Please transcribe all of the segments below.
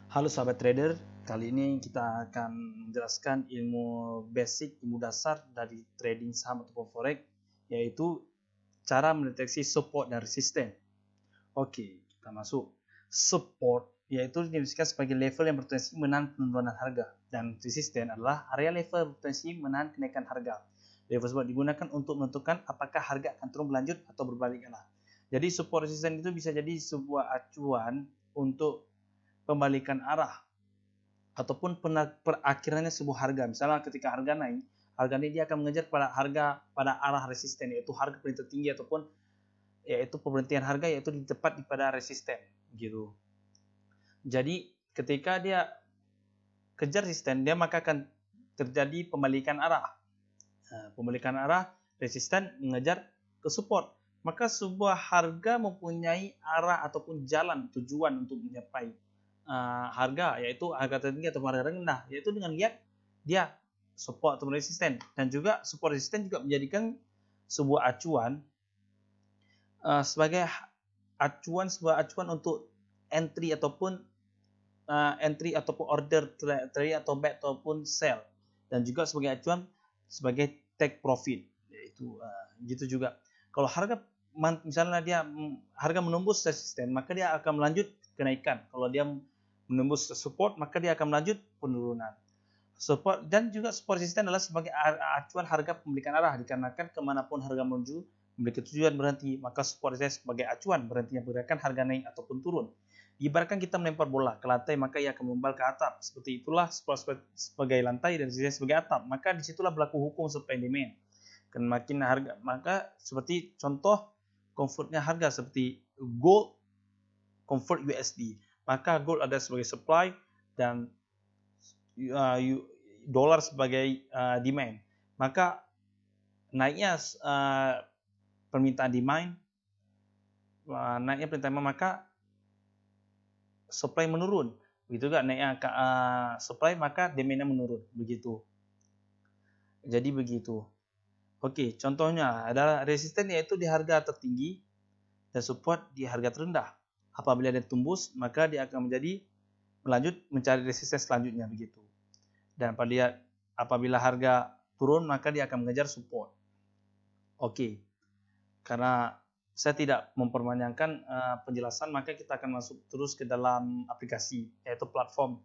Halo sahabat trader, kali ini kita akan menjelaskan ilmu basic, ilmu dasar dari trading saham ataupun forex, yaitu cara mendeteksi support dan resisten. Oke, kita masuk. Support yaitu didefinisikan sebagai level yang berpotensi menahan penurunan harga, dan resisten adalah area level berpotensi menahan kenaikan harga. Level tersebut digunakan untuk menentukan apakah harga akan turun berlanjut atau berbalik arah. Jadi support resisten itu bisa jadi sebuah acuan untuk pembalikan arah ataupun perakhirannya sebuah harga. Misalnya ketika harga naik, harga ini dia akan mengejar pada harga pada arah resisten, yaitu harga paling tertinggi ataupun yaitu pemberhentian harga yaitu di tepat pada resisten gitu. Jadi ketika dia kejar resisten, dia maka akan terjadi pembalikan arah. Pembalikan arah, resisten mengejar ke support. Maka sebuah harga mempunyai arah ataupun jalan tujuan untuk mencapai harga, yaitu harga tertinggi atau harga rendah, yaitu dengan lihat dia support atau resisten. Dan juga support resisten juga menjadikan sebuah acuan sebagai sebuah acuan untuk entry ataupun order trade atau buy ataupun sell, dan juga sebagai acuan sebagai take profit, yaitu gitu juga. Kalau harga misalnya dia harga menembus resisten, maka dia akan melanjut kenaikan. Kalau dia menembus support, maka dia akan melanjut penurunan. Support dan juga support resisten adalah sebagai acuan harga pembalikan arah, dikarenakan kemanapun harga menuju memiliki tujuan berhenti, maka support resisten sebagai acuan berhentinya pergerakan harga naik ataupun turun. Ibaratkan kita melempar bola ke lantai, maka ia akan membal ke atap. Seperti itulah support sebagai lantai dan resisten sebagai atap. Maka disitulah berlaku hukum supply and demand. Dan makin harga, maka seperti contoh convertnya harga seperti gold convert USD, maka gold ada sebagai supply dan dolar sebagai demand. Maka naiknya permintaan demand, naiknya permintaan, maka supply menurun. Begitu juga naiknya supply, maka demand-nya menurun. Begitu. Jadi begitu. Oke, contohnya adalah resisten yaitu di harga tertinggi dan support di harga terendah. Apabila dia tembus, maka dia akan melanjut mencari resisten selanjutnya begitu. Dan apabila harga turun, maka dia akan mengejar support. Oke. Karena saya tidak memperpanjangkan penjelasan, maka kita akan masuk terus ke dalam aplikasi, yaitu platform.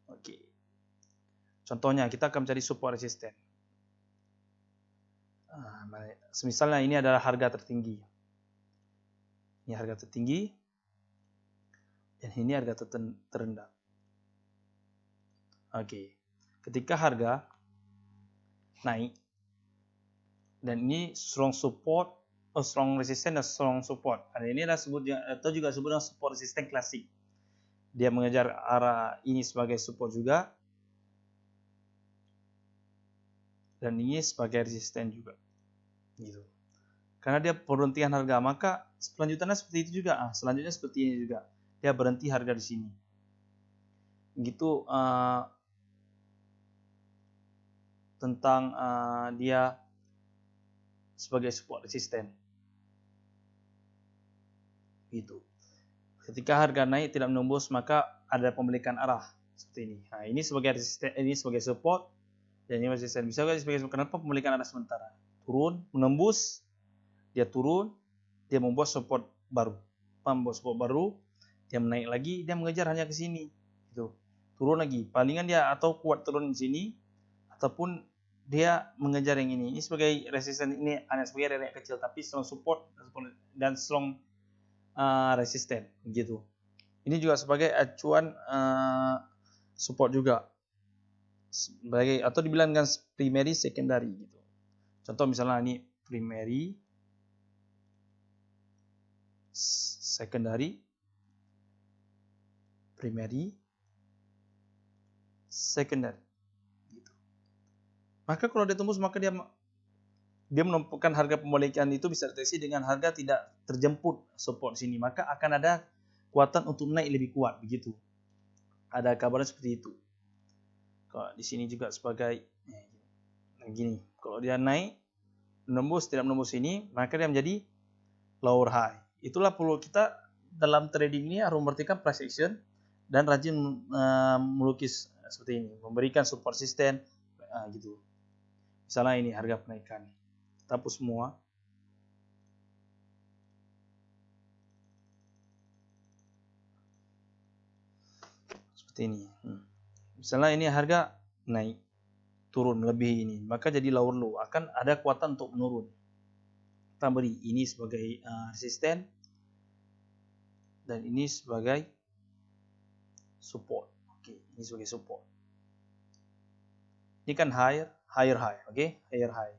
Oke. Contohnya kita akan mencari support resisten. Misalnya ini adalah harga tertinggi. Ini harga tertinggi dan ini harga terendah. Oke. Ketika harga naik dan ini strong support, strong resistance dan strong support. Ada ini adalah atau juga disebut dengan support resistance klasik. Dia mengejar arah ini sebagai support juga, dan ini sebagai resisten juga. Gitu. Karena dia perhentian harga, maka selanjutnya seperti itu juga. Selanjutnya seperti ini juga. Dia berhenti harga di sini. Gitu tentang dia sebagai support resisten. Gitu. Ketika harga naik tidak menembus, maka ada pembalikan arah seperti ini. Nah, ini sebagai resisten, ini sebagai support, dan ini resisten. Bisa juga sebagai kenapa pembalikan arah sementara? Turun, menembus, dia turun, dia membuat support baru. Membuat support baru, dia menaik lagi, dia mengejar hanya ke sini. Gitu. Turun lagi, palingan dia atau kuat turun di sini, ataupun dia mengejar yang ini. Ini sebagai resisten, ini hanya sebagai area kecil, tapi strong support dan strong resisten gitu. Ini juga sebagai acuan support juga, sebagai atau dibilang dengan primary secondary gitu. Contoh misalnya ini primary, secondary, primary, secondary gitu. Maka kalau dia tembus, maka dia menumpukan harga pembalikan itu bisa deteksi dengan harga tidak terjemput support sini, maka akan ada kekuatan untuk naik lebih kuat begitu. Ada kabarnya seperti itu. Kalau di sini juga sebagai gini, kalau dia naik menembus tidak menembus ini, maka dia menjadi lower high. Itulah perlu kita dalam trading ini harus memperhatikan price action dan rajin melukis seperti ini, memberikan support system gitu. Misalnya ini harga kenaikan, kita hapus semua. Seperti ini. Misalnya ini harga naik, turun lebih ini, maka jadi lower low, akan ada kekuatan untuk menurun. Kita beri ini sebagai resisten dan ini sebagai support. Oke, ini sebagai support. Ini kan higher high, oke, higher high.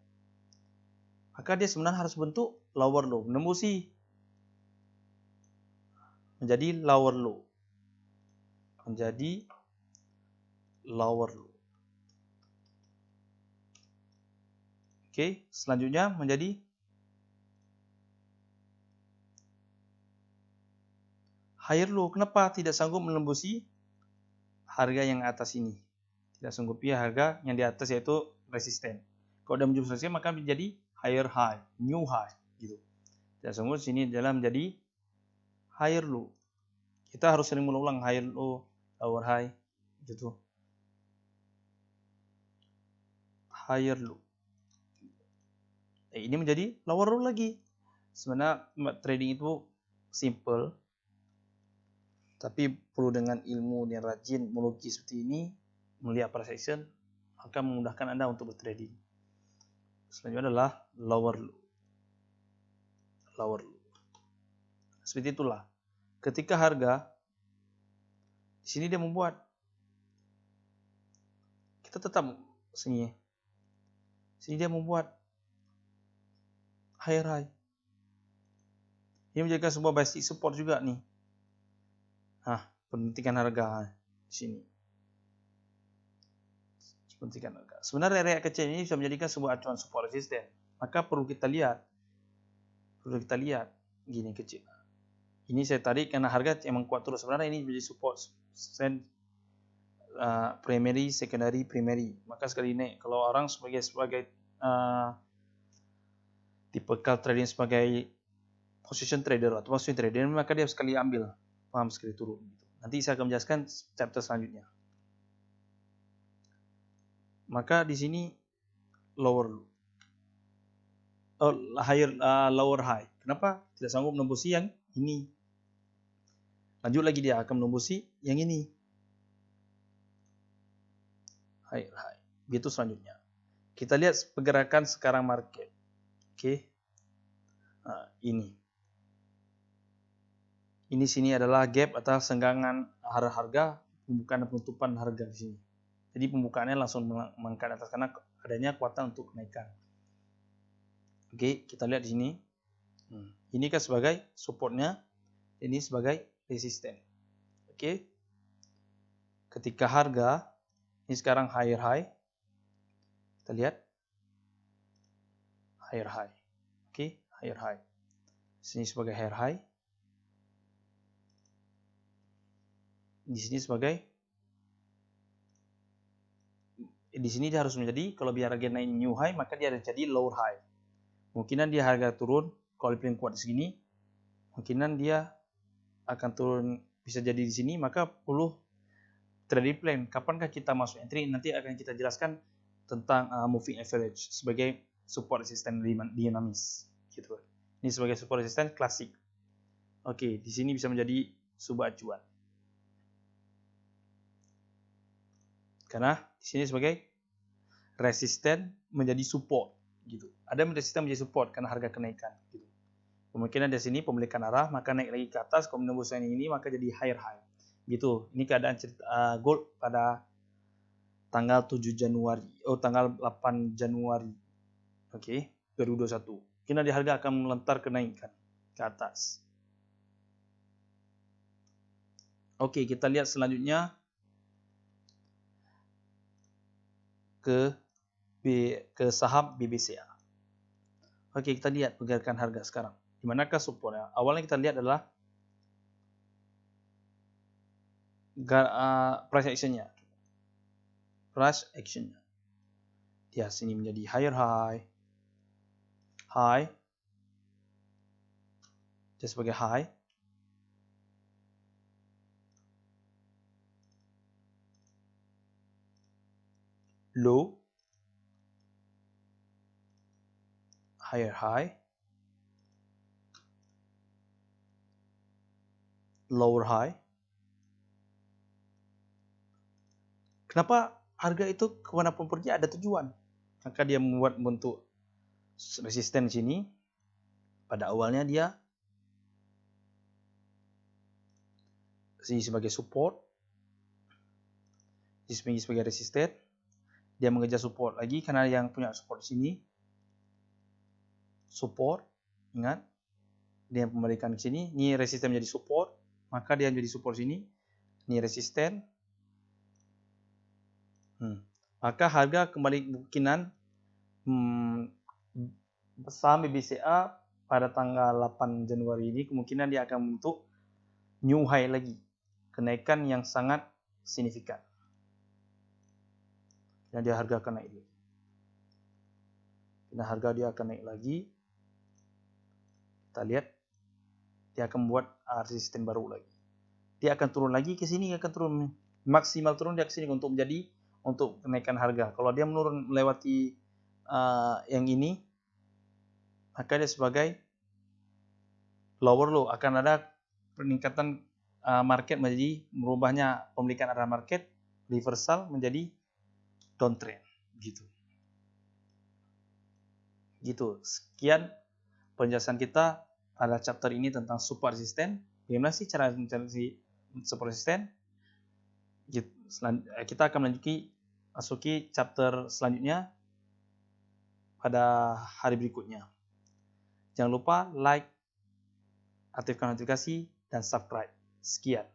Maka dia sebenarnya harus bentuk lower low, menembusi menjadi lower low. Menjadi lower low. Oke, selanjutnya menjadi higher low. Kenapa tidak sanggup menembusi harga yang atas ini? Tidak sanggup ya harga yang di atas, yaitu resisten. Kalau udah menjadi resisten maka menjadi higher high, new high gitu. Tidak sanggup, sini adalah menjadi higher low. Kita harus sering mengulang higher low, lower high gitu. Higher low. Ini menjadi lower low lagi. Sebenarnya trading itu simple, tapi perlu dengan ilmu yang rajin melukis seperti ini, melihat price action, akan memudahkan Anda untuk bertrading. Selanjutnya adalah lower low. Lower low. Seperti itulah. Ketika harga di sini dia membuat, kita tetap sini. Sini dia membuat higher high. Ini menjadikan sebuah basic support juga nih. Penentikan harga di sini. Penentikan harga. Sebenarnya area kecil ini bisa menjadikan sebuah acuan support resisten. Maka perlu kita lihat. Gini kecil. Ini saya tarik karena harga emang kuat terus. Sebenarnya ini menjadi support primary, secondary, primary. Maka sekali ini kalau orang sebagai tipikal trading sebagai position trader atau swing trader, maka dia sekali ambil, paham sekali turun. Nanti saya akan menjelaskan chapter selanjutnya. Maka di sini lower lower high. Kenapa? Tidak sanggup menembusi yang ini. Lanjut lagi dia akan menembusi yang ini. Higher high. Begitu selanjutnya. Kita lihat pergerakan sekarang market. Oke. Ini. Ini sini adalah gap atau senggangan harga, pembukaan dan penutupan harga di sini. Jadi pembukaannya langsung mengangkat atas karena adanya kekuatan untuk kenaikan. Oke, kita lihat di sini. Ini kan sebagai supportnya, ini sebagai resisten. Oke. Ketika harga ini sekarang higher high, kita lihat higher high. Oke, higher high. Sini sebagai higher high. Di sini sebagai, di sini dia harus menjadi, kalau biar harga naik new high maka dia harus jadi lower high. Kemungkinan dia harga turun, kalau paling kuat di sini, kemungkinan dia akan turun, bisa jadi di sini, maka perlu trading plan. Kapankah kita masuk entry? Nanti akan kita jelaskan tentang moving average sebagai support resistance dinamis. Gitu. Ini sebagai support resistance klasik. Oke, di sini bisa menjadi sebuah acuan. Karena di sini sebagai resisten menjadi support, gitu. Ada resisten menjadi support karena harga kenaikan, gitu. Kemungkinan di sini pemilikan arah, maka naik lagi ke atas, kalau menembus ini maka jadi higher high. Gitu. Ini keadaan gold pada tanggal 7 Januari, tanggal 8 Januari. Oke, 2021. Kini di harga akan melentar kenaikan ke atas. Oke, kita lihat selanjutnya ke saham BBCA. Oke, kita lihat pergerakan harga sekarang. Di manakah supportnya? Awalnya kita lihat adalah price actionnya. Price actionnya. Dia sini menjadi higher high. Dia sebagai high. low, higher high, lower high. Kenapa harga itu kemanapun pergi ada tujuan? Maka dia membuat bentuk resisten sini. Pada awalnya dia sini sebagai support, di sini sebagai resisten. Dia mengejar support lagi karena yang punya support sini support. Ingat, dia kembalikan ke sini. Ini resisten menjadi support, maka dia menjadi support sini. Ini resisten. Maka harga kembali kemungkinan saham BBCA pada tanggal 8 Januari ini kemungkinan dia akan membentuk new high lagi, kenaikan yang sangat signifikan. Dan dia harga akan naik lagi. Nah, harga dia akan naik lagi. Kita lihat dia akan membuat resisten baru lagi. Dia akan turun lagi ke sini, akan turun maksimal turun dia ke sini untuk kenaikan harga. Kalau dia menurun melewati yang ini, maka dia sebagai lower low, akan ada peningkatan market menjadi merubahnya pemilikan arah market reversal menjadi downtrend gitu. Sekian penjelasan kita pada chapter ini tentang support resisten. Bagaimana sih cara mencari support resisten? Kita akan masuki chapter selanjutnya pada hari berikutnya. Jangan lupa like, aktifkan notifikasi, dan subscribe. Sekian.